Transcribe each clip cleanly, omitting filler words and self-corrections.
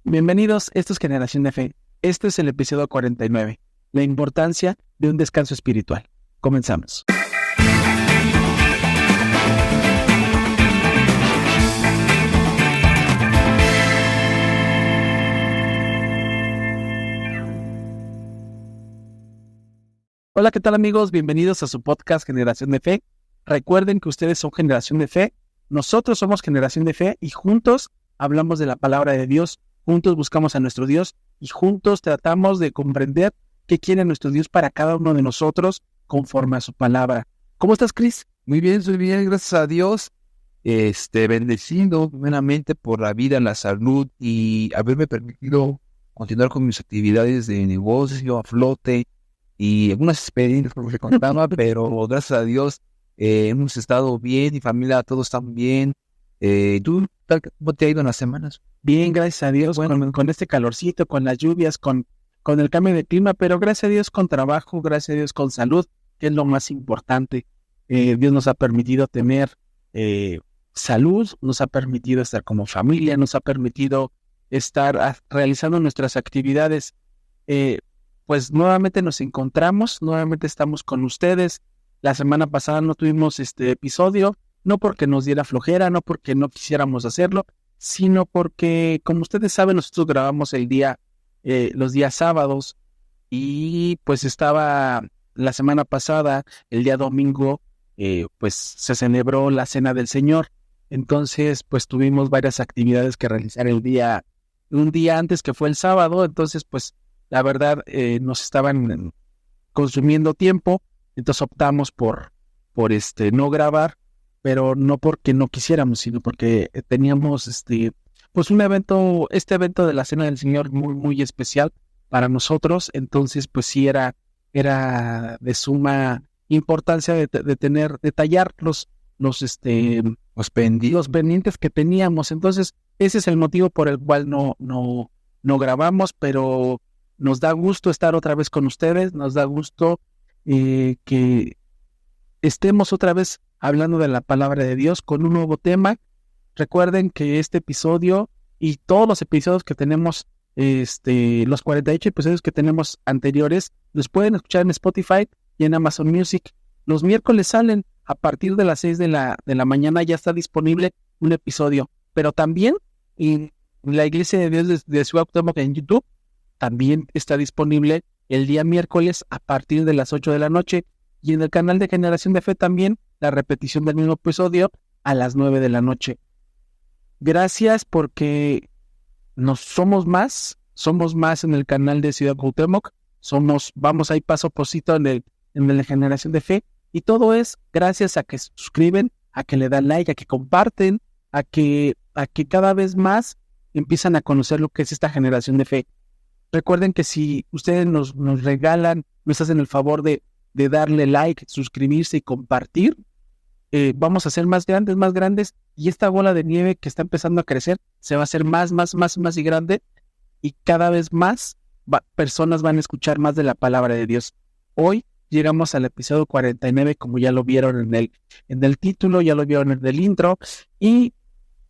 Bienvenidos, esto es Generación de Fe. Este es el episodio 49, la importancia de un descanso espiritual. Comenzamos. Hola, ¿qué tal amigos? Bienvenidos a su podcast Generación de Fe. Recuerden que ustedes son Generación de Fe, nosotros somos Generación de Fe y juntos hablamos de la palabra de Dios, juntos buscamos a nuestro Dios y juntos tratamos de comprender qué quiere nuestro Dios para cada uno de nosotros conforme a su palabra. ¿Cómo estás, Chris? Muy bien, soy bien, gracias a Dios. Bendecido primeramente por la vida, la salud y haberme permitido continuar con mis actividades de negocio a flote y algunas experiencias como se contaba, pero gracias a Dios hemos estado bien, mi familia, todos están bien. ¿Tú cómo te ha ido en las semanas? Bien, gracias a Dios, bueno, con este calorcito, con las lluvias, con el cambio de clima, pero gracias a Dios con trabajo, gracias a Dios con salud, que es lo más importante. Dios nos ha permitido tener salud, nos ha permitido estar como familia, nos ha permitido estar realizando nuestras actividades. Pues nuevamente nos encontramos, nuevamente estamos con ustedes. La semana pasada no tuvimos este episodio, no porque nos diera flojera, no porque no quisiéramos hacerlo, sino porque, como ustedes saben, nosotros grabamos los días sábados y pues estaba la semana pasada, el día domingo, pues se celebró la Cena del Señor. Entonces, pues tuvimos varias actividades que realizar un día antes que fue el sábado. Entonces, pues la verdad nos estaban consumiendo tiempo, entonces optamos por no grabar, pero no porque no quisiéramos, sino porque teníamos pues este evento de la Cena del Señor muy, muy especial para nosotros. Entonces, pues sí era de suma importancia de detallar los pendientes que teníamos. Entonces, ese es el motivo por el cual no grabamos, pero nos da gusto estar otra vez con ustedes, nos da gusto que estemos otra vez hablando de la palabra de Dios con un nuevo tema. Recuerden que este episodio y todos los episodios que tenemos, los 48 episodios que tenemos anteriores, los pueden escuchar en Spotify y en Amazon Music. Los miércoles salen a partir de las 6 de la mañana, ya está disponible un episodio. Pero también en la Iglesia de Dios de Ciudad Cuauhtémoc en YouTube, también está disponible el día miércoles a partir de las 8 de la noche. Y en el canal de Generación de Fe también, la repetición del mismo episodio a las 9 de la noche. Gracias porque somos más en el canal de Ciudad Cuauhtémoc. Vamos ahí paso a pasito en el de Generación de Fe. Y todo es gracias a que se suscriben, a que le dan like, a que comparten, a que cada vez más empiezan a conocer lo que es esta generación de fe. Recuerden que si ustedes nos regalan, nos hacen el favor de darle like, suscribirse y compartir, vamos a ser más grandes, y esta bola de nieve que está empezando a crecer se va a hacer más y grande, y cada vez más personas van a escuchar más de la palabra de Dios. Hoy llegamos al episodio 49, como ya lo vieron en el título, ya lo vieron en el intro, y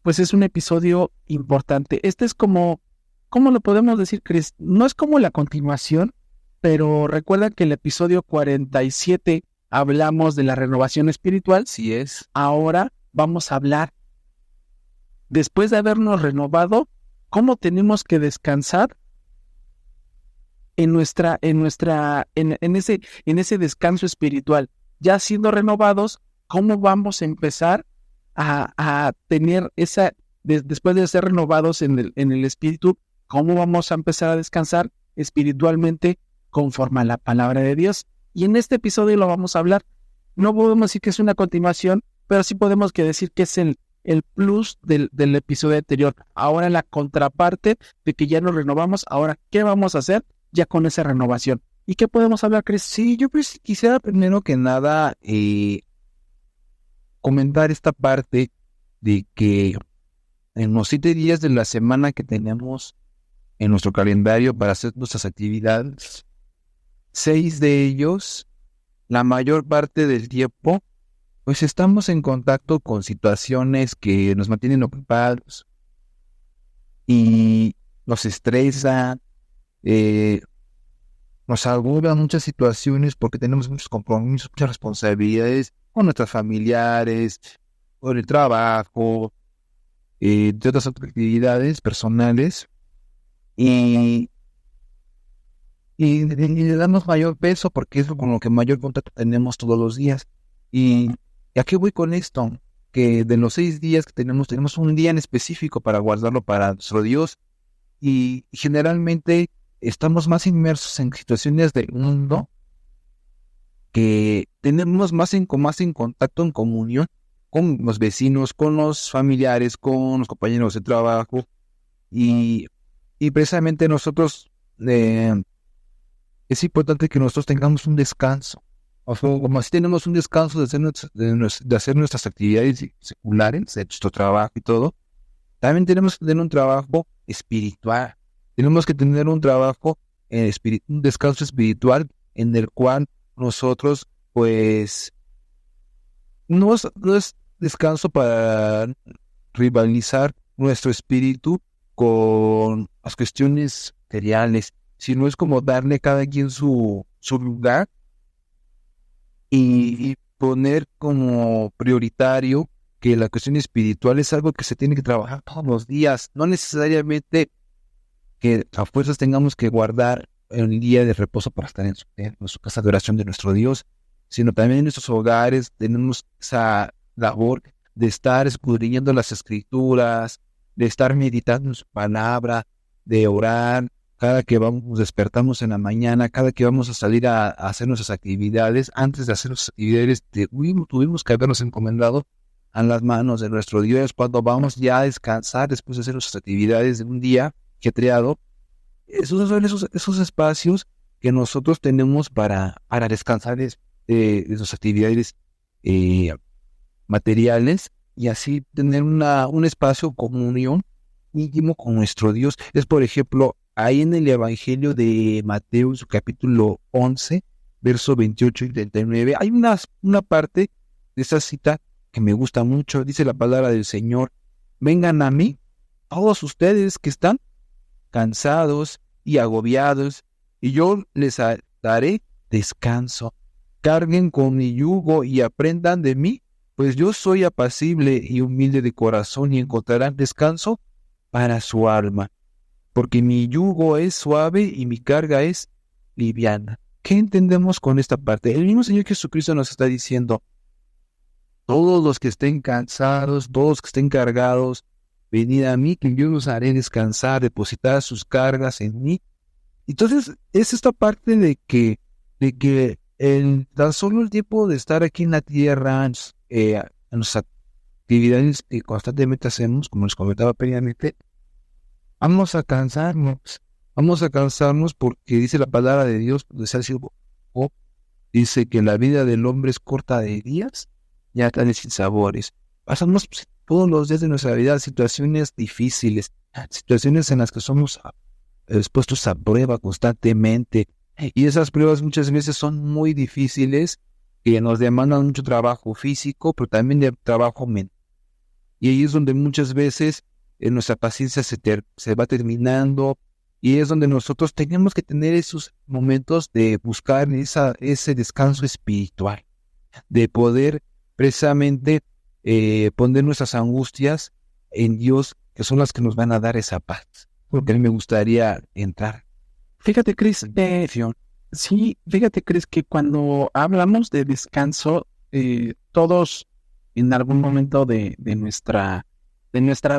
pues es un episodio importante. Este es como, ¿cómo lo podemos decir, Chris? No es como la continuación, pero recuerda que el episodio 47 hablamos de la renovación espiritual. Sí es. Ahora vamos a hablar, después de habernos renovado, cómo tenemos que descansar en ese descanso espiritual. Ya siendo renovados, ¿cómo vamos a empezar a tener después de ser renovados en el espíritu, cómo vamos a empezar a descansar espiritualmente conforme a la palabra de Dios? Y en este episodio lo vamos a hablar. No podemos decir que es una continuación, pero sí podemos decir que es el plus del episodio anterior. Ahora la contraparte de que ya nos renovamos. Ahora, ¿qué vamos a hacer ya con esa renovación? ¿Y qué podemos hablar, Chris? Sí, yo pues quisiera primero que nada comentar esta parte de que en los 7 días de la semana que tenemos en nuestro calendario para hacer nuestras actividades, 6 de ellos, la mayor parte del tiempo, pues estamos en contacto con situaciones que nos mantienen ocupados. Y nos estresa, eh, nos agobian muchas situaciones porque tenemos muchos compromisos, muchas responsabilidades con nuestros familiares, con el trabajo, de otras actividades personales y, y le damos mayor peso porque es con lo que mayor contacto tenemos todos los días. ¿Y a qué voy con esto? Que de los 6 días que tenemos un día en específico para guardarlo para nuestro Dios y generalmente estamos más inmersos en situaciones del mundo que tenemos más en contacto, en comunión con los vecinos, con los familiares, con los compañeros de trabajo y, y precisamente nosotros es importante que nosotros tengamos un descanso. O sea, como así tenemos un descanso de hacer nuestras actividades seculares, de nuestro trabajo y todo, también tenemos que tener un trabajo espiritual. Tenemos que tener un trabajo, un descanso espiritual en el cual nosotros, pues, no es descanso para rivalizar nuestro espíritu con las cuestiones materiales, sino es como darle a cada quien su lugar y poner como prioritario que la cuestión espiritual es algo que se tiene que trabajar todos los días, no necesariamente que a fuerzas tengamos que guardar un día de reposo para estar en su casa de oración de nuestro Dios, sino también en nuestros hogares tenemos esa labor de estar escudriñando las escrituras, de estar meditando en su palabra, de orar, cada que vamos, despertamos en la mañana, cada que vamos a salir a hacer nuestras actividades, antes de hacer nuestras actividades, tuvimos que habernos encomendado a las manos de nuestro Dios. Cuando vamos ya a descansar después de hacer nuestras actividades de un día ajetreado, esos son esos espacios que nosotros tenemos para descansar de sus actividades materiales y así tener un espacio de comunión íntimo con nuestro Dios. Es, por ejemplo, ahí en el Evangelio de Mateo, su capítulo 11, verso 28 y 39, hay una parte de esa cita que me gusta mucho. Dice la palabra del Señor: vengan a mí, todos ustedes que están cansados y agobiados, y yo les daré descanso. Carguen con mi yugo y aprendan de mí, pues yo soy apacible y humilde de corazón, y encontrarán descanso para su alma, porque mi yugo es suave y mi carga es liviana. ¿Qué entendemos con esta parte? El mismo Señor Jesucristo nos está diciendo: todos los que estén cansados, todos los que estén cargados, venid a mí, que yo los haré descansar, depositar sus cargas en mí. Entonces, es esta parte de que tan solo el tiempo de estar aquí en la tierra, en las actividades que constantemente hacemos, como les comentaba previamente, vamos a cansarnos porque dice la palabra de Dios, dice que la vida del hombre es corta de días y acá de sin sabores. Pasamos todos los días de nuestra vida situaciones difíciles, situaciones en las que somos expuestos a prueba constantemente, y esas pruebas muchas veces son muy difíciles, que nos demandan mucho trabajo físico, pero también de trabajo mental. Y ahí es donde muchas veces nuestra paciencia se va terminando, y es donde nosotros tenemos que tener esos momentos de buscar ese descanso espiritual, de poder precisamente poner nuestras angustias en Dios, que son las que nos van a dar esa paz. Porque a mí me gustaría entrar. Fíjate, Cris, sí, fíjate, Cris, que cuando hablamos de descanso, todos en algún momento de nuestra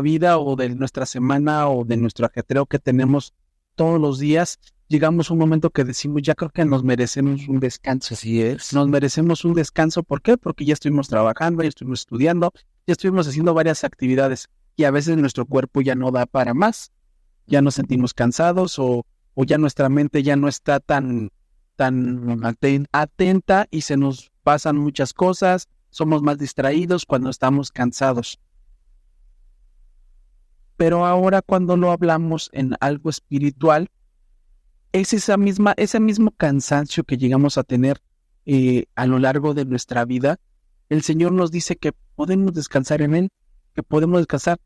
vida o de nuestra semana o de nuestro ajetreo que tenemos todos los días, llegamos a un momento que decimos: ya creo que nos merecemos un descanso. Así es. Nos merecemos un descanso. ¿Por qué? Porque ya estuvimos trabajando, ya estuvimos estudiando, ya estuvimos haciendo varias actividades y a veces nuestro cuerpo ya no da para más. Ya nos sentimos cansados o ya nuestra mente ya no está tan atenta y se nos pasan muchas cosas, somos más distraídos cuando estamos cansados. Pero ahora cuando lo hablamos en algo espiritual, es ese mismo cansancio que llegamos a tener a lo largo de nuestra vida. El Señor nos dice que podemos descansar en Él, que podemos descansar.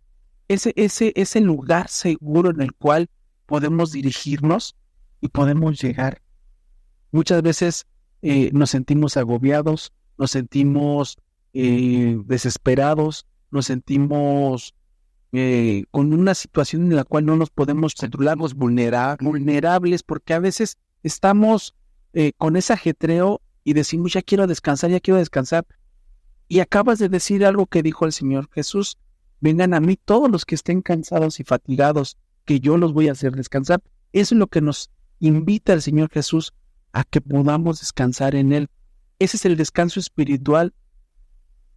Ese lugar seguro en el cual podemos dirigirnos y podemos llegar. Muchas veces nos sentimos agobiados, nos sentimos desesperados, nos sentimos con una situación en la cual no nos podemos controlar, vulnerables, porque a veces estamos con ese ajetreo y decimos, ya quiero descansar, y acabas de decir algo que dijo el Señor Jesús: vengan a mí todos los que estén cansados y fatigados, que yo los voy a hacer descansar. Eso es lo que nos invita el Señor Jesús, a que podamos descansar en Él. Ese es el descanso espiritual.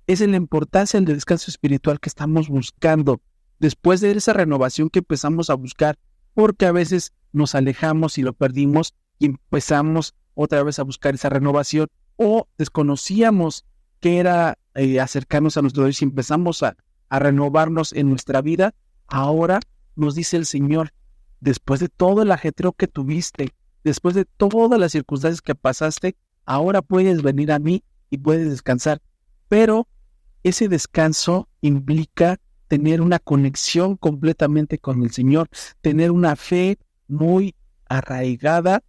Esa es la importancia del descanso espiritual que estamos buscando después de esa renovación que empezamos a buscar, porque a veces nos alejamos y lo perdimos y empezamos otra vez a buscar esa renovación, o desconocíamos que era acercarnos a nuestro Dios y empezamos a renovarnos en nuestra vida. Ahora nos dice el Señor, después de todo el ajetreo que tuviste, después de todas las circunstancias que pasaste, ahora puedes venir a mí y puedes descansar. Pero ese descanso implica tener una conexión completamente con el Señor, tener una fe muy arraigada,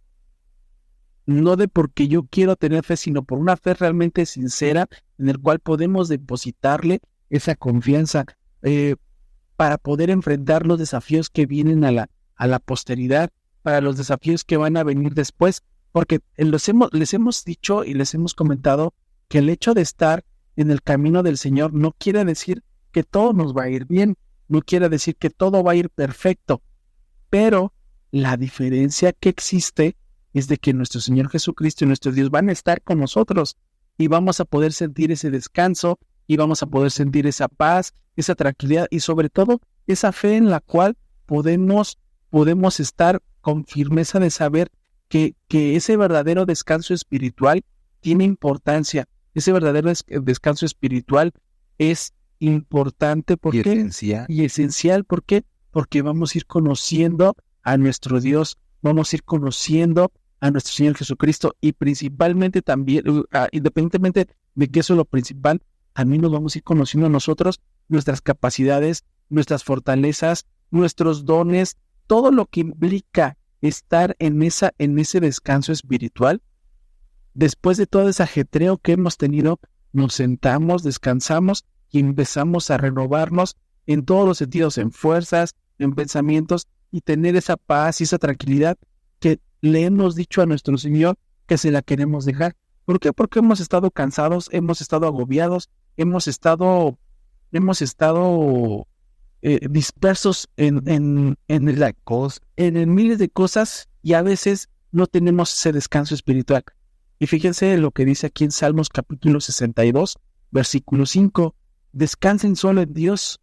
no de porque yo quiero tener fe, sino por una fe realmente sincera, en el cual podemos depositarle esa confianza para poder enfrentar los desafíos que vienen a la posteridad, para los desafíos que van a venir después, porque les hemos dicho y les hemos comentado que el hecho de estar en el camino del Señor no quiere decir que todo nos va a ir bien, no quiere decir que todo va a ir perfecto, pero la diferencia que existe es de que nuestro Señor Jesucristo y nuestro Dios van a estar con nosotros y vamos a poder sentir ese descanso y vamos a poder sentir esa paz, esa tranquilidad y sobre todo esa fe en la cual podemos estar con firmeza de saber que ese verdadero descanso espiritual tiene importancia. Ese verdadero descanso espiritual es importante y esencial. ¿Por qué? Porque vamos a ir conociendo a nuestro Dios, vamos a ir conociendo a nuestro Señor Jesucristo y principalmente también, independientemente de que eso es lo principal, también nos vamos a ir conociendo a nosotros, nuestras capacidades, nuestras fortalezas, nuestros dones, todo lo que implica estar en ese descanso espiritual. Después de todo ese ajetreo que hemos tenido, nos sentamos, descansamos y empezamos a renovarnos en todos los sentidos, en fuerzas, en pensamientos, y tener esa paz y esa tranquilidad que le hemos dicho a nuestro Señor que se la queremos dejar. ¿Por qué? Porque hemos estado cansados, hemos estado agobiados, hemos estado dispersos en miles de cosas, y a veces no tenemos ese descanso espiritual. Y fíjense lo que dice aquí en Salmos capítulo 62, versículo 5. Descansen solo en Dios,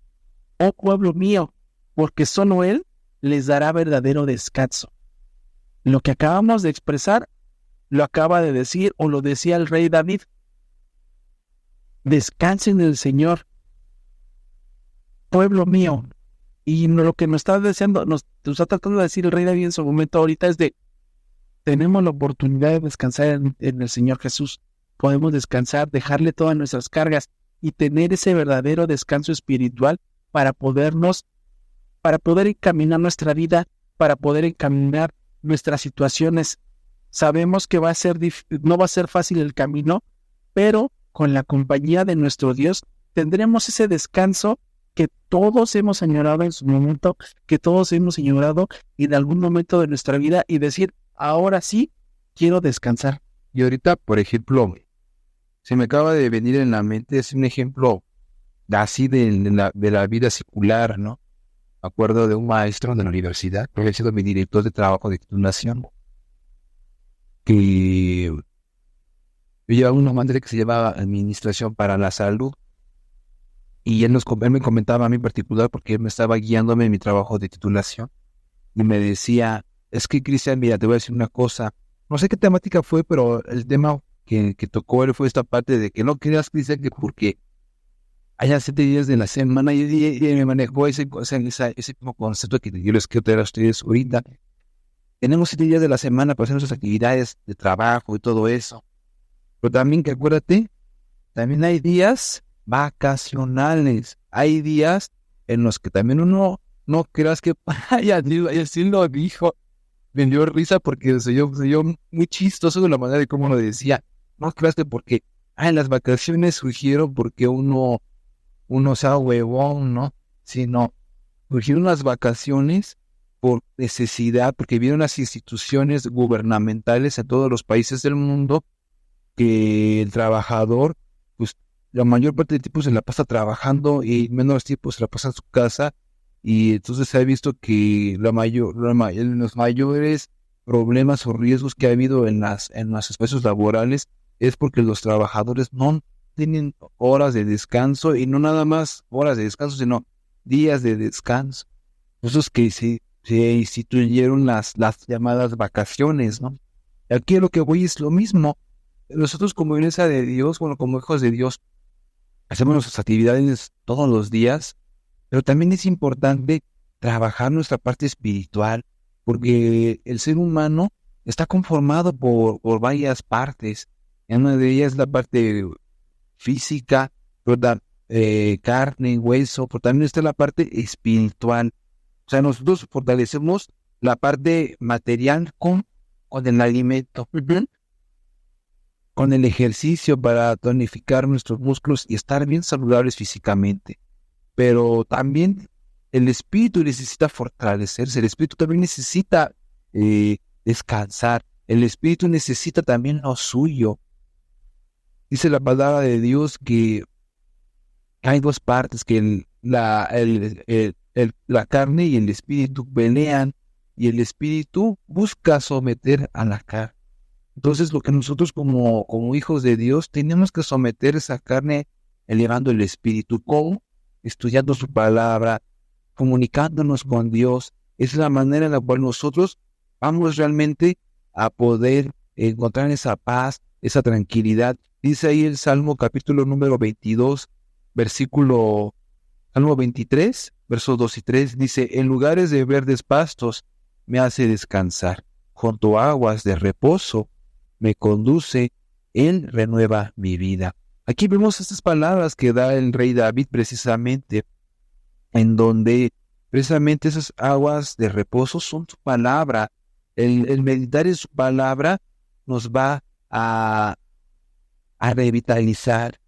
oh pueblo mío, porque solo Él les dará verdadero descanso. Lo que acabamos de expresar, lo acaba de decir o lo decía el rey David. Descansen en el Señor, pueblo mío. Y lo que nos está deseando, nos está tratando de decir el rey David en su momento ahorita es de: tenemos la oportunidad de descansar en el Señor Jesús. Podemos descansar, dejarle todas nuestras cargas y tener ese verdadero descanso espiritual para poder encaminar nuestra vida, para poder encaminar nuestras situaciones. Sabemos que no va a ser fácil el camino, pero con la compañía de nuestro Dios tendremos ese descanso que todos hemos añorado en su momento, que todos hemos añorado en algún momento de nuestra vida, y decir: ahora sí quiero descansar. Y ahorita, por ejemplo, se me acaba de venir en la mente, es un ejemplo así de la vida secular, ¿no? Me acuerdo de un maestro de la universidad, que había sido mi director de trabajo de titulación, que yo llevaba una materia que se llamaba Administración para la Salud, y él me comentaba a mí en particular, porque él me estaba guiándome en mi trabajo de titulación, y me decía: es que, Cristian, mira, te voy a decir una cosa, no sé qué temática fue, pero el tema que tocó él fue esta parte de que no creas, Cristian, que porque haya 7 días de la semana, y me manejó ese mismo concepto que yo les quiero traer a ustedes ahorita. Tenemos 7 días de la semana para hacer nuestras actividades de trabajo y todo eso, pero también que acuérdate, también hay días vacacionales, hay días en los que también uno no creas que, y así lo dijo, me dio risa porque se oyó muy chistoso de la manera de cómo lo decía. No creas que porque, en las vacaciones surgieron porque uno sea huevón, ¿no? Sino surgieron las vacaciones por necesidad, porque vieron las instituciones gubernamentales en todos los países del mundo que el trabajador, pues la mayor parte del tiempo se la pasa trabajando y menos tiempo se la pasa en su casa, y entonces se ha visto que los mayores problemas o riesgos que ha habido en los espacios laborales es porque los trabajadores no tienen horas de descanso, y no nada más horas de descanso, sino días de descanso. Entonces que se instituyeron las llamadas vacaciones, ¿no? Aquí a lo que voy es lo mismo. Nosotros como iglesia de Dios, bueno, como hijos de Dios, hacemos nuestras actividades todos los días, pero también es importante trabajar nuestra parte espiritual, porque el ser humano está conformado por varias partes. Y una de ellas es la parte física, ¿verdad? Carne, hueso, pero también está la parte espiritual. O sea, nosotros fortalecemos la parte material con el alimento, con el ejercicio para tonificar nuestros músculos y estar bien saludables físicamente. Pero también el espíritu necesita fortalecerse, el espíritu también necesita descansar, el espíritu necesita también lo suyo. Dice la palabra de Dios que hay dos partes, que la carne y el espíritu pelean, y el espíritu busca someter a la carne. Entonces, lo que nosotros como hijos de Dios tenemos que someter esa carne elevando el espíritu. ¿Cómo? Estudiando su palabra, comunicándonos con Dios. Es la manera en la cual nosotros vamos realmente a poder encontrar esa paz, esa tranquilidad. Dice ahí el Salmo capítulo número 22, Salmo 23, versos 2 y 3, dice: en lugares de verdes pastos me hace descansar, junto a aguas de reposo me conduce, Él renueva mi vida. Aquí vemos estas palabras que da el rey David precisamente, en donde precisamente esas aguas de reposo son su palabra. El meditar en su palabra nos va a revitalizar.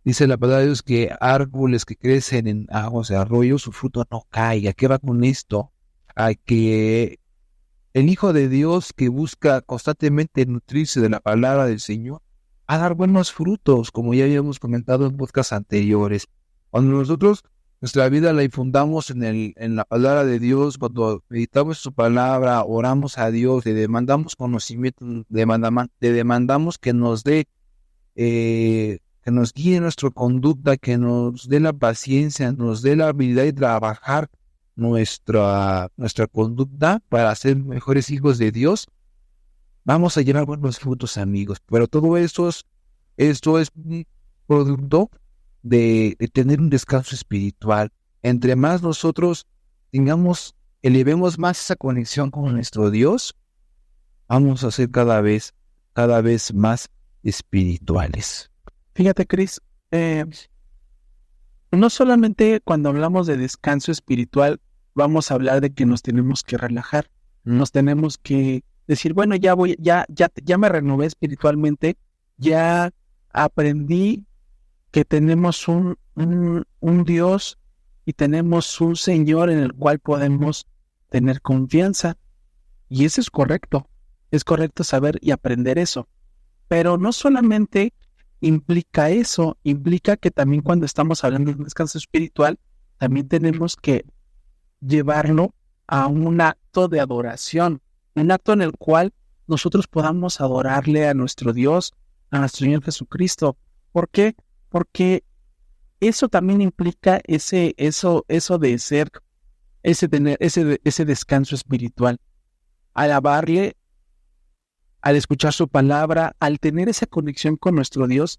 Dice la palabra de Dios que árboles que crecen en aguas de arroyo, su fruto no cae. ¿A qué va con esto? A que el Hijo de Dios que busca constantemente nutrirse de la palabra del Señor, a dar buenos frutos, como ya habíamos comentado en podcasts anteriores. Cuando nosotros nuestra vida la infundamos en la palabra de Dios, cuando meditamos su palabra, oramos a Dios, le demandamos conocimiento, le demandamos que nos dé, que nos guíe nuestra conducta, que nos dé la paciencia, nos dé la habilidad de trabajar nuestra conducta para ser mejores hijos de Dios, vamos a llevar buenos frutos, amigos. Pero todo esto es un producto de tener un descanso espiritual. Entre más nosotros elevemos más esa conexión con nuestro Dios, vamos a ser cada vez más espirituales. Fíjate, Cris, no solamente cuando hablamos de descanso espiritual vamos a hablar de que nos tenemos que relajar, nos tenemos que decir, bueno, ya me renové espiritualmente, ya aprendí que tenemos un Dios y tenemos un Señor en el cual podemos tener confianza. Y eso es correcto saber y aprender eso. Pero no solamente implica eso, implica que también cuando estamos hablando de un descanso espiritual, también tenemos que llevarlo a un acto de adoración, un acto en el cual nosotros podamos adorarle a nuestro Dios, a nuestro Señor Jesucristo. ¿Por qué? Porque eso también implica eso de ser, tener ese descanso espiritual. Alabarle, al escuchar su palabra, al tener esa conexión con nuestro Dios,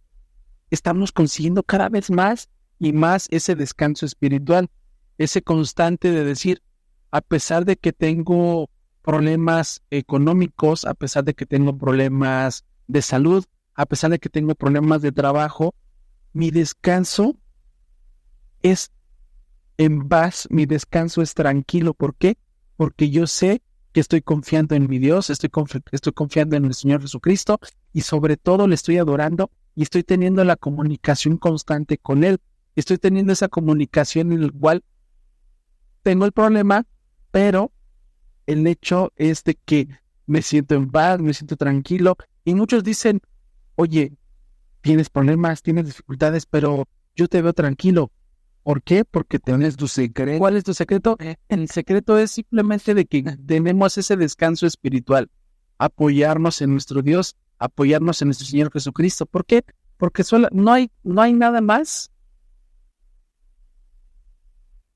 estamos consiguiendo cada vez más y más ese descanso espiritual, ese constante de decir, a pesar de que tengo problemas económicos, a pesar de que tengo problemas de salud, a pesar de que tengo problemas de trabajo, mi descanso es en paz, mi descanso es tranquilo. ¿Por qué? Porque yo sé que estoy confiando en mi Dios, estoy confiando en el Señor Jesucristo y sobre todo le estoy adorando y estoy teniendo la comunicación constante con Él. Estoy teniendo esa comunicación en la cual tengo el problema, pero el hecho es de que me siento en paz, me siento tranquilo. Y muchos dicen, oye, tienes problemas, tienes dificultades, pero yo te veo tranquilo. ¿Por qué? Porque tienes tu secreto. ¿Cuál es tu secreto? El secreto es simplemente de que tenemos ese descanso espiritual, apoyarnos en nuestro Dios, apoyarnos en nuestro Señor Jesucristo. ¿Por qué? Porque no hay nada más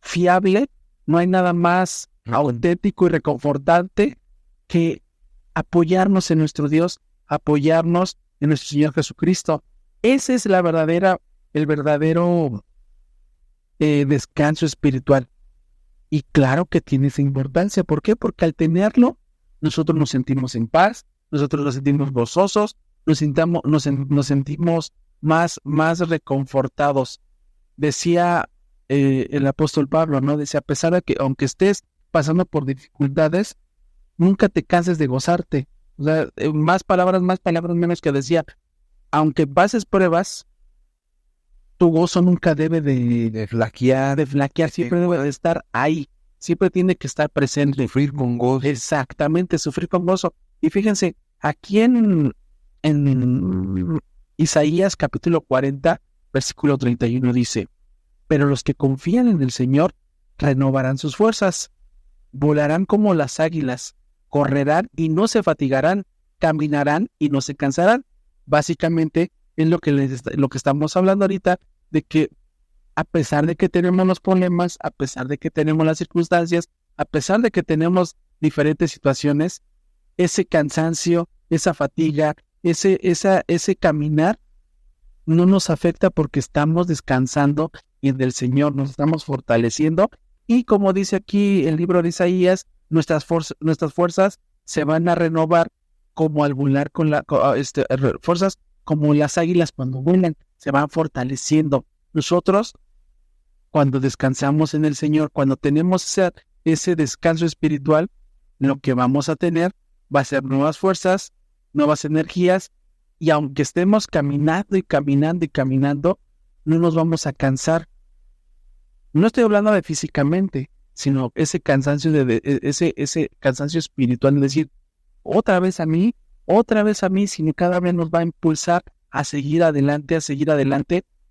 fiable, no hay nada más auténtico y reconfortante que apoyarnos en nuestro Dios, apoyarnos en nuestro Señor Jesucristo. Ese es el verdadero descanso espiritual. Y claro que tiene esa importancia. ¿Por qué? Porque al tenerlo, nosotros nos sentimos en paz, nosotros nos sentimos gozosos, nos sentimos más reconfortados. Decía el apóstol Pablo, ¿no? Decía, a pesar de que aunque estés pasando por dificultades, nunca te canses de gozarte. O sea, más palabras menos, que decía, aunque pases pruebas, tu gozo nunca debe de flaquear, siempre debe de estar ahí, siempre tiene que estar presente. Sufrir con gozo. Exactamente, sufrir con gozo. Y fíjense, aquí en Isaías capítulo 40, versículo 31 dice, pero los que confían en el Señor renovarán sus fuerzas, volarán como las águilas, correrán y no se fatigarán, caminarán y no se cansarán. Básicamente es lo que estamos hablando ahorita, de que a pesar de que tenemos los problemas, a pesar de que tenemos las circunstancias, a pesar de que tenemos diferentes situaciones, ese cansancio, esa fatiga, ese caminar no nos afecta porque estamos descansando en el Señor, nos estamos fortaleciendo y como dice aquí el libro de Isaías, nuestras fuerzas se van a renovar como al volar fuerzas como las águilas cuando vuelan, se van fortaleciendo. Nosotros, cuando descansamos en el Señor, cuando tenemos ese descanso espiritual, lo que vamos a tener va a ser nuevas fuerzas, nuevas energías, y aunque estemos caminando y caminando y caminando, no nos vamos a cansar. No estoy hablando de físicamente, sino ese cansancio ese cansancio espiritual, de decir, otra vez a mí, sino cada vez nos va a impulsar a seguir adelante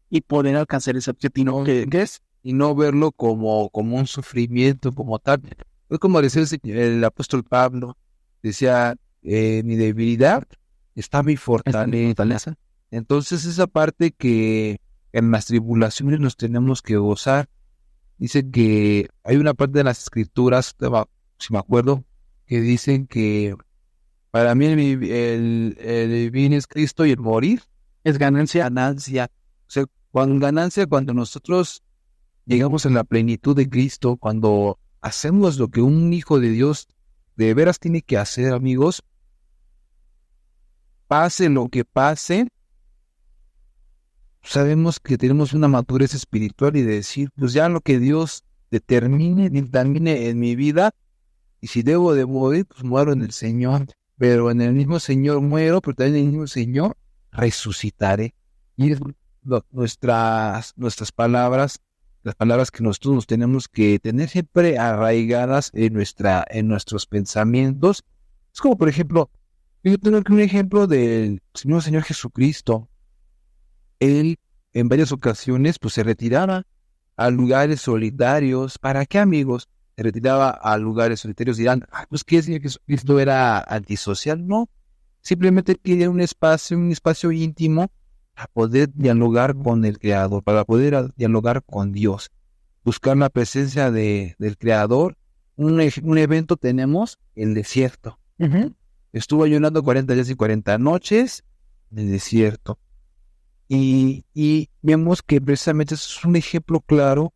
y poder alcanzar ese objetivo que es. Y no verlo como un sufrimiento, como tal. Es como decía el apóstol Pablo, decía, mi debilidad está mi fortaleza. Entonces esa parte que en las tribulaciones nos tenemos que gozar. Dice que hay una parte de las escrituras, si me acuerdo, que dicen que para mí el vivir es Cristo y el morir es ganancia. O sea, cuando nosotros llegamos a la plenitud de Cristo, cuando hacemos lo que un hijo de Dios de veras tiene que hacer, amigos, pase lo que pase, sabemos que tenemos una madurez espiritual y de decir, pues ya lo que Dios determine en mi vida, y si debo de morir, pues muero en el Señor, pero en el mismo Señor muero, pero también en el mismo Señor resucitaré. Y es nuestras palabras, las palabras que nosotros nos tenemos que tener siempre arraigadas en nuestros pensamientos. Es como, por ejemplo, yo tengo un ejemplo del Señor Jesucristo. Él en varias ocasiones pues se retiraba a lugares solitarios. ¿Para qué, amigos? Se retiraba a lugares solitarios. Dirán, pues que el Señor Jesucristo era antisocial. No, simplemente quería un espacio íntimo para poder dialogar con el Creador, para poder dialogar con Dios, buscar la presencia del Creador. Un evento tenemos, el desierto. Uh-huh. Estuvo ayunando 40 días y 40 noches en el desierto. Y vemos que precisamente eso es un ejemplo claro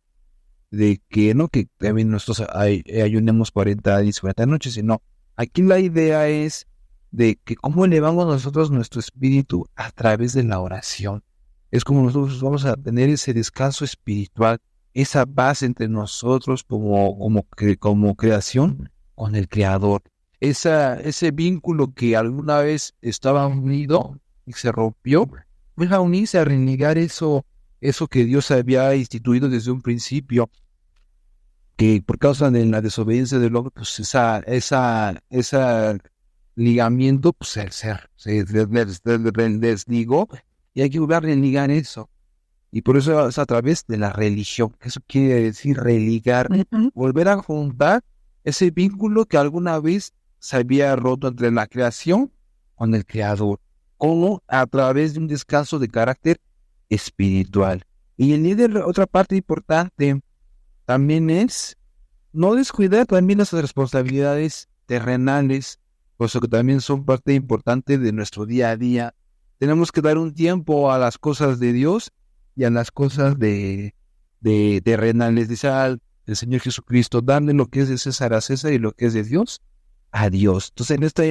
de que no que también nosotros ayunemos 40 días y 40 noches, sino aquí la idea es de que cómo elevamos nosotros nuestro espíritu a través de la oración. Es como nosotros vamos a tener ese descanso espiritual esa paz entre nosotros como creación con el Creador. Ese vínculo que alguna vez estaba unido y se rompió, pues a unirse, a renegar eso que Dios había instituido desde un principio, que por causa de la desobediencia del hombre, pues esa ligamiento pues, se desligó, y hay que volver a religar eso. Y por eso es a través de la religión. Eso quiere decir religar, volver a juntar ese vínculo que alguna vez se había roto entre la creación con el Creador, como a través de un descanso de carácter espiritual. Y el líder, otra parte importante también es no descuidar también las responsabilidades terrenales, puesto que también son parte importante de nuestro día a día. Tenemos que dar un tiempo a las cosas de Dios y a las cosas de terrenales. Dice el Señor Jesucristo, darle lo que es de César a César y lo que es de Dios a Dios. Entonces, en esta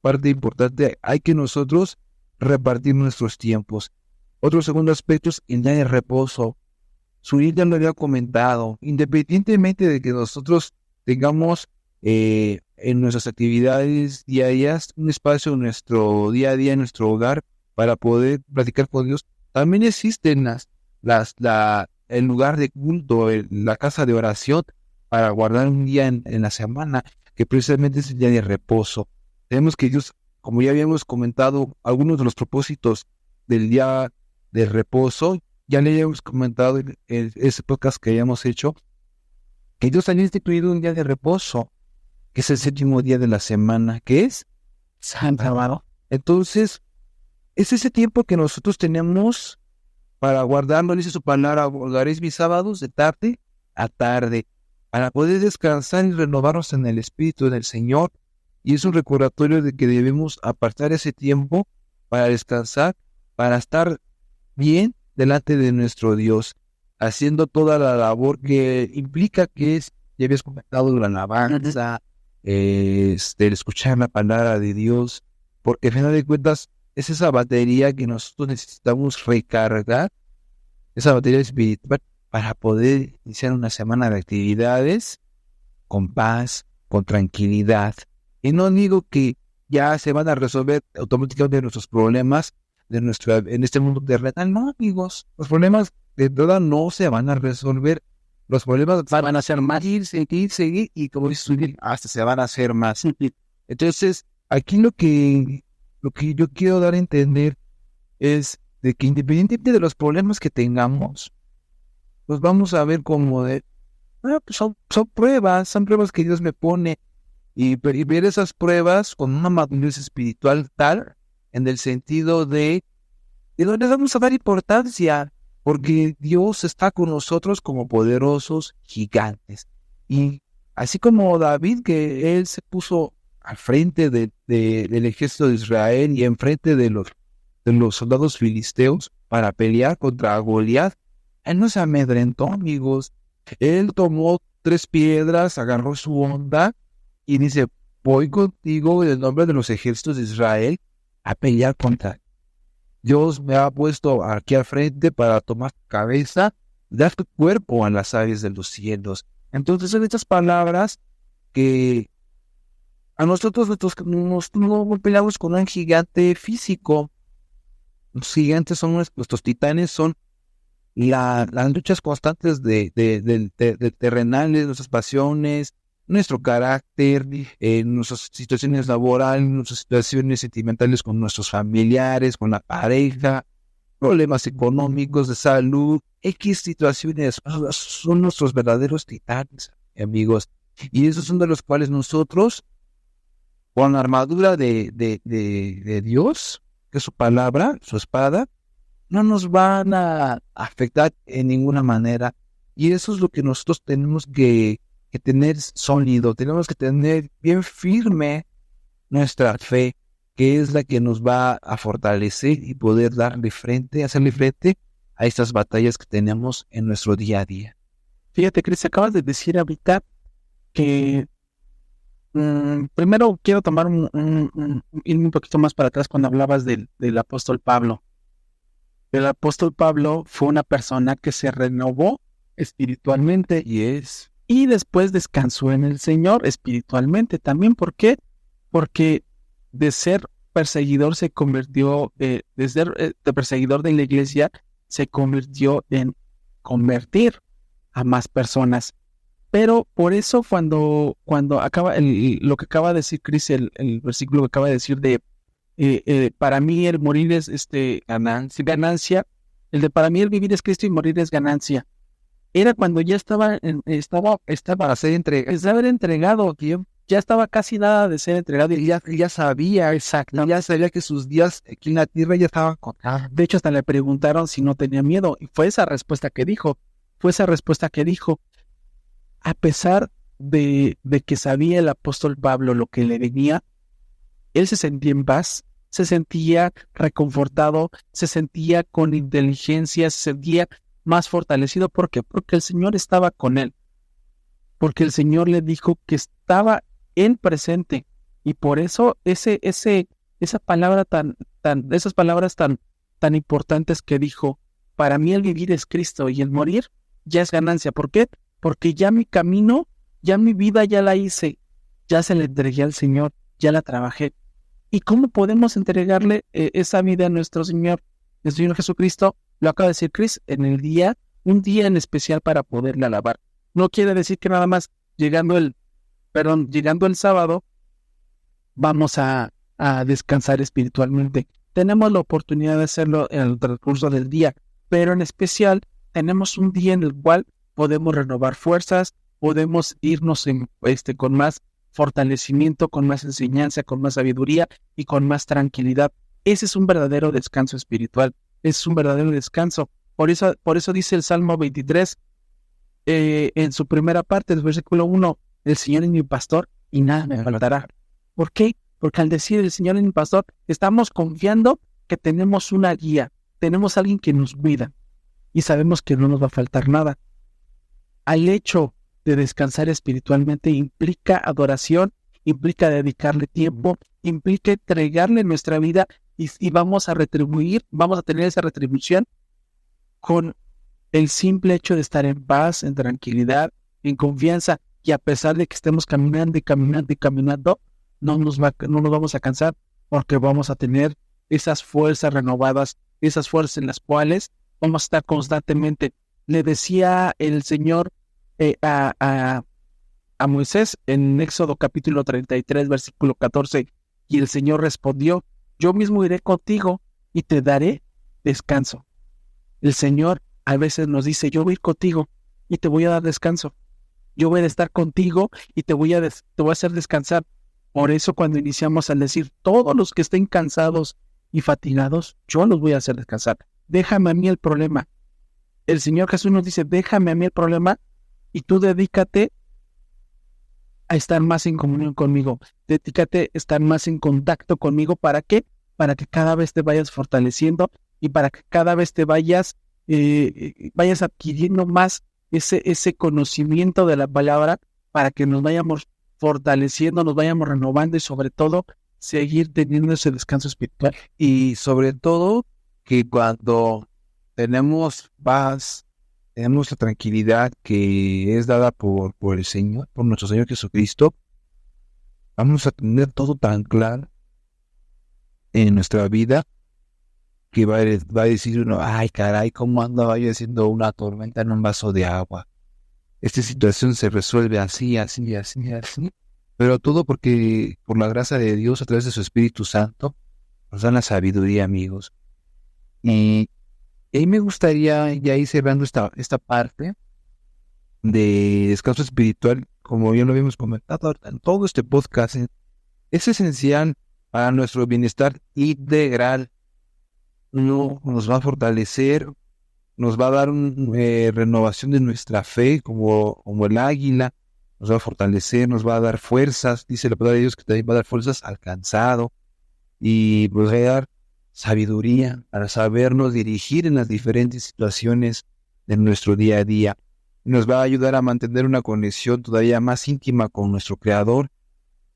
parte importante hay que nosotros repartir nuestros tiempos. Otro segundo aspecto es el día de reposo. Zuriel ya lo había comentado, independientemente de que nosotros tengamos en nuestras actividades diarias un espacio en nuestro día a día, en nuestro hogar, para poder platicar con Dios, también existen el lugar de culto, la casa de oración, para guardar un día en la semana, que precisamente es el día de reposo. Tenemos que Dios, como ya habíamos comentado, algunos de los propósitos del día de reposo, ya le habíamos comentado en ese podcast que habíamos hecho, que Dios había instituido un día de reposo, que es el séptimo día de la semana, que es sábado. Entonces, es ese tiempo que nosotros tenemos para guardarlo, dice su palabra, guardaréis mis sábados de tarde a tarde, para poder descansar y renovarnos en el Espíritu del Señor. Y es un recordatorio de que debemos apartar ese tiempo para descansar, para estar bien delante de nuestro Dios, haciendo toda la labor que implica, que es, ya habías comentado, la alabanza, el escuchar la palabra de Dios, porque al final de cuentas es esa batería que nosotros necesitamos recargar, esa batería espiritual, para poder iniciar una semana de actividades con paz, con tranquilidad. Y no digo que ya se van a resolver automáticamente nuestros problemas en este mundo terrenal. No, amigos, los problemas de verdad no se van a resolver. Los problemas van a ser más, seguir, y como dice, hasta se van a hacer más. Entonces, aquí lo que yo quiero dar a entender es de que independientemente de los problemas que tengamos, pues vamos a ver como pues son pruebas que Dios me pone, y ver esas pruebas con una madurez espiritual tal, en el sentido de no les vamos a dar importancia, porque Dios está con nosotros como poderosos gigantes. Y así como David, que él se puso al frente del ejército de Israel y enfrente de los soldados filisteos para pelear contra Goliat, él no se amedrentó, amigos. Él tomó 3 piedras, agarró su onda y dice, voy contigo en el nombre de los ejércitos de Israel a pelear contra. Dios me ha puesto aquí al frente para tomar tu cabeza, dar tu cuerpo a las aves de los cielos. Entonces son estas palabras que a nosotros no peleamos con un gigante físico. Los gigantes son nuestros titanes, son las luchas constantes de terrenales, nuestras pasiones, nuestro carácter, nuestras situaciones laborales, nuestras situaciones sentimentales con nuestros familiares, con la pareja, problemas económicos, de salud, X situaciones, son nuestros verdaderos titanes, amigos. Y esos son de los cuales nosotros, con la armadura de Dios, que es su palabra, su espada, no nos van a afectar en ninguna manera. Y eso es lo que nosotros tenemos que tener sólido, tenemos que tener bien firme nuestra fe, que es la que nos va a fortalecer y poder hacerle frente a estas batallas que tenemos en nuestro día a día. Fíjate, Cris, acabas de decir ahorita que primero quiero tomar irme un poquito más para atrás cuando hablabas del apóstol Pablo. El apóstol Pablo fue una persona que se renovó espiritualmente. Yes. Y después descansó en el Señor espiritualmente también. ¿Por qué? Porque de ser perseguidor se convirtió, de ser de perseguidor de la iglesia, se convirtió en convertir a más personas. Pero por eso cuando acaba lo que acaba de decir Chris, el versículo que acaba de decir de para mí el morir es ganancia, el de para mí el vivir es Cristo y morir es ganancia. Era cuando ya estaba Para ser entregado, que ya estaba casi nada de ser entregado. y ya sabía, Exacto. ya sabía que sus días aquí en la tierra ya estaban contados. De hecho, hasta le preguntaron si no tenía miedo. Y fue esa respuesta que dijo. A pesar de que sabía el apóstol Pablo lo que le venía, él se sentía en paz, se sentía reconfortado, se sentía con inteligencia, se sentía más fortalecido. ¿Por qué? Porque el Señor estaba con él. Porque el Señor le dijo que estaba en presente. Y por eso esas palabras tan importantes que dijo, para mí el vivir es Cristo y el morir ya es ganancia. ¿Por qué? Porque ya mi camino, ya mi vida ya la hice, ya se la entregué al Señor, ya la trabajé. ¿Y cómo podemos entregarle esa vida a nuestro Señor? El Señor Jesucristo, lo acaba de decir Chris, un día en especial para poderle alabar. No quiere decir que nada más llegando el sábado, vamos a descansar espiritualmente. Tenemos la oportunidad de hacerlo en el transcurso del día, pero en especial tenemos un día en el cual podemos renovar fuerzas, podemos irnos con más fortalecimiento, con más enseñanza, con más sabiduría y con más tranquilidad. Ese es un verdadero descanso espiritual, es un verdadero descanso. Por eso dice el Salmo 23, en su primera parte, del versículo 1, el Señor es mi pastor y nada me faltará. ¿Por qué? Porque al decir el Señor es mi pastor, estamos confiando que tenemos una guía, tenemos a alguien que nos cuida y sabemos que no nos va a faltar nada. Al hecho de descansar espiritualmente implica adoración, implica dedicarle tiempo, implica entregarle nuestra vida y vamos a tener esa retribución con el simple hecho de estar en paz, en tranquilidad, en confianza, y a pesar de que estemos caminando, no nos vamos a cansar, porque vamos a tener esas fuerzas renovadas, esas fuerzas en las cuales vamos a estar constantemente. Le decía el Señor a Moisés en Éxodo capítulo 33, versículo 14, y el Señor respondió, yo mismo iré contigo y te daré descanso. El Señor a veces nos dice, yo voy a ir contigo y te voy a dar descanso. Yo voy a estar contigo y te voy a hacer descansar. Por eso cuando iniciamos al decir, todos los que estén cansados y fatigados, yo los voy a hacer descansar. Déjame a mí el problema. El Señor Jesús nos dice, déjame a mí el problema y tú dedícate a estar más en comunión conmigo. Dedícate a estar más en contacto conmigo. ¿Para qué? Para que cada vez te vayas fortaleciendo y para que cada vez te vayas adquiriendo más ese conocimiento de la palabra, para que nos vayamos fortaleciendo, nos vayamos renovando y sobre todo seguir teniendo ese descanso espiritual. Y sobre todo que cuando tenemos paz, tenemos la tranquilidad que es dada por el Señor, por nuestro Señor Jesucristo, vamos a tener todo tan claro en nuestra vida que va a decir uno, ay caray, ¿cómo andaba yo haciendo una tormenta en un vaso de agua? Esta situación se resuelve así, así, así, así. Pero todo porque por la gracia de Dios, a través de su Espíritu Santo, nos dan la sabiduría, amigos. Y ahí me gustaría ya ir cerrando esta parte de descanso espiritual, como bien lo habíamos comentado en todo este podcast. Es esencial para nuestro bienestar integral. No, nos va a fortalecer, nos va a dar renovación de nuestra fe, como el águila, nos va a fortalecer, nos va a dar fuerzas, dice la palabra de Dios que también va a dar fuerzas al cansado, y nos va a dar sabiduría para sabernos dirigir en las diferentes situaciones de nuestro día a día. Nos va a ayudar a mantener una conexión todavía más íntima con nuestro Creador,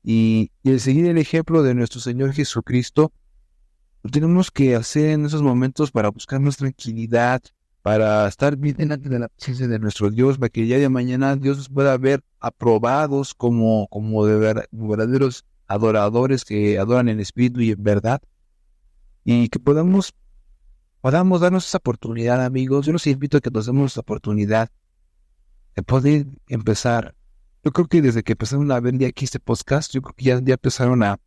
y el seguir el ejemplo de nuestro Señor Jesucristo. Lo tenemos que hacer en esos momentos para buscar más tranquilidad, para estar bien delante de la presencia de nuestro Dios, para que el día de mañana Dios nos pueda ver aprobados como como verdaderos adoradores que adoran en espíritu y en verdad, y que podamos darnos esa oportunidad, amigos. Yo los invito a que nos demos esa oportunidad de poder empezar. Yo creo que desde que empezaron a ver ya aquí este podcast, yo creo que ya empezaron a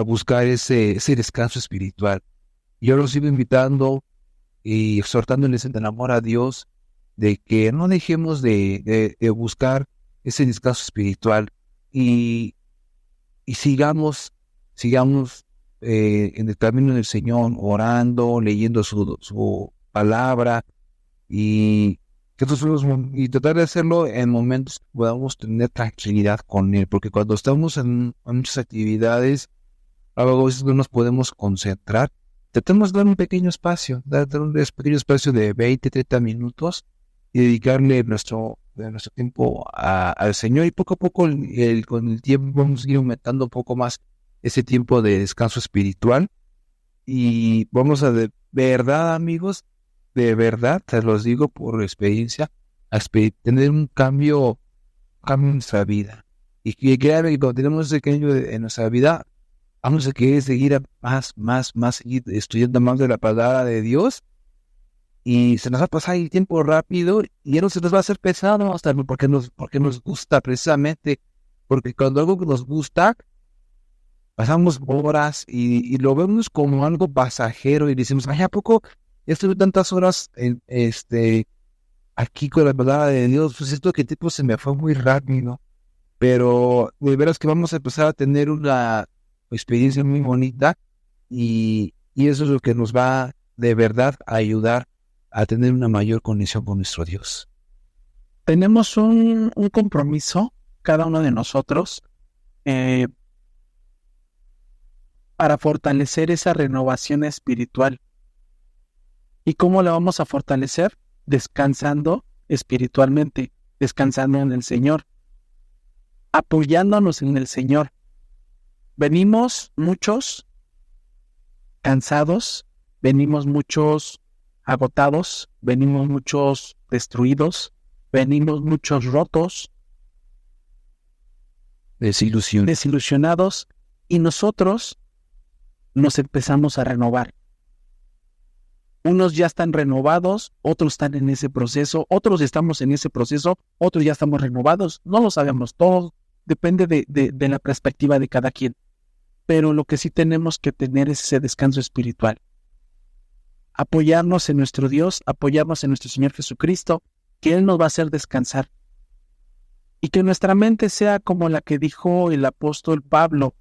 buscar ese descanso espiritual. Yo los sigo invitando y exhortándoles en el amor a Dios, de que no dejemos de buscar ese descanso espiritual y sigamos en el camino del Señor, orando, leyendo su palabra, y y tratar de hacerlo en momentos que podamos tener tranquilidad con Él, porque cuando estamos en muchas actividades, a veces no nos podemos concentrar. Tratemos de dar un pequeño espacio, dar un pequeño espacio de 20, 30 minutos y dedicarle nuestro tiempo al Señor, y poco a poco con el tiempo vamos a ir aumentando un poco más ese tiempo de descanso espiritual, y vamos a, de verdad, amigos, de verdad, te los digo por experiencia, tener un cambio en nuestra vida. Y que créanme que cuando tenemos ese cambio en nuestra vida, vamos a querer seguir más, seguir estudiando más de la palabra de Dios, y se nos va a pasar el tiempo rápido y ya no se nos va a hacer pesado, hasta porque nos gusta, precisamente, porque cuando algo nos gusta, pasamos horas y lo vemos como algo pasajero y decimos, ay, ¿a poco ya estuve tantas horas aquí con la palabra de Dios? Pues esto que tipo se me fue muy rápido. Pero de veras que vamos a empezar a tener una experiencia muy bonita, y eso es lo que nos va de verdad a ayudar a tener una mayor conexión con nuestro Dios. Tenemos un compromiso, cada uno de nosotros, para fortalecer esa renovación espiritual. ¿Y cómo la vamos a fortalecer? Descansando espiritualmente, descansando en el Señor, apoyándonos en el Señor. Venimos muchos cansados, venimos muchos agotados, venimos muchos destruidos, venimos muchos rotos, desilusionados, y nosotros nos empezamos a renovar. Unos ya están renovados, otros están en ese proceso, otros estamos en ese proceso, otros ya estamos renovados. No lo sabemos, todo depende de la perspectiva de cada quien. Pero lo que sí tenemos que tener es ese descanso espiritual. Apoyarnos en nuestro Dios, apoyarnos en nuestro Señor Jesucristo, que Él nos va a hacer descansar. Y que nuestra mente sea como la que dijo el apóstol Pablo: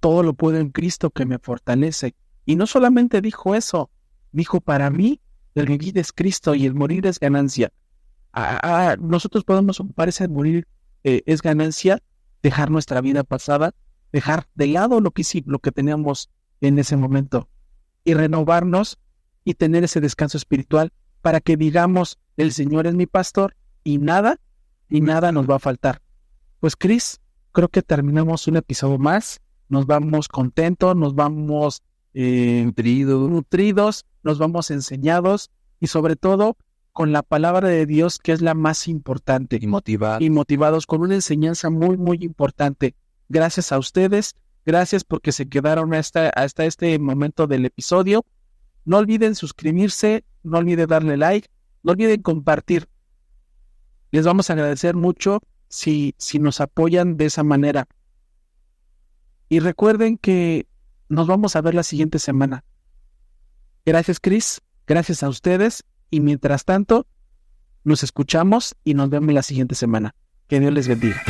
todo lo puedo en Cristo que me fortalece. Y no solamente dijo eso, dijo: para mí el vivir es Cristo y el morir es ganancia. Nosotros podemos ocupar ese morir es ganancia, dejar nuestra vida pasada, dejar de lado lo que teníamos en ese momento, y renovarnos y tener ese descanso espiritual para que digamos: el Señor es mi pastor y nada nos va a faltar. Pues, Cris, creo que terminamos un episodio más. Nos vamos contentos, nos vamos nutridos, nos vamos enseñados, y sobre todo con la palabra de Dios, que es la más importante. Y motivados con una enseñanza muy, muy importante. Gracias a ustedes, gracias porque se quedaron hasta este momento del episodio. No olviden suscribirse, no olviden darle like, no olviden compartir. Les vamos a agradecer mucho si nos apoyan de esa manera. Y recuerden que nos vamos a ver la siguiente semana. Gracias, Cris, gracias a ustedes, y mientras tanto, nos escuchamos y nos vemos la siguiente semana. Que Dios les bendiga.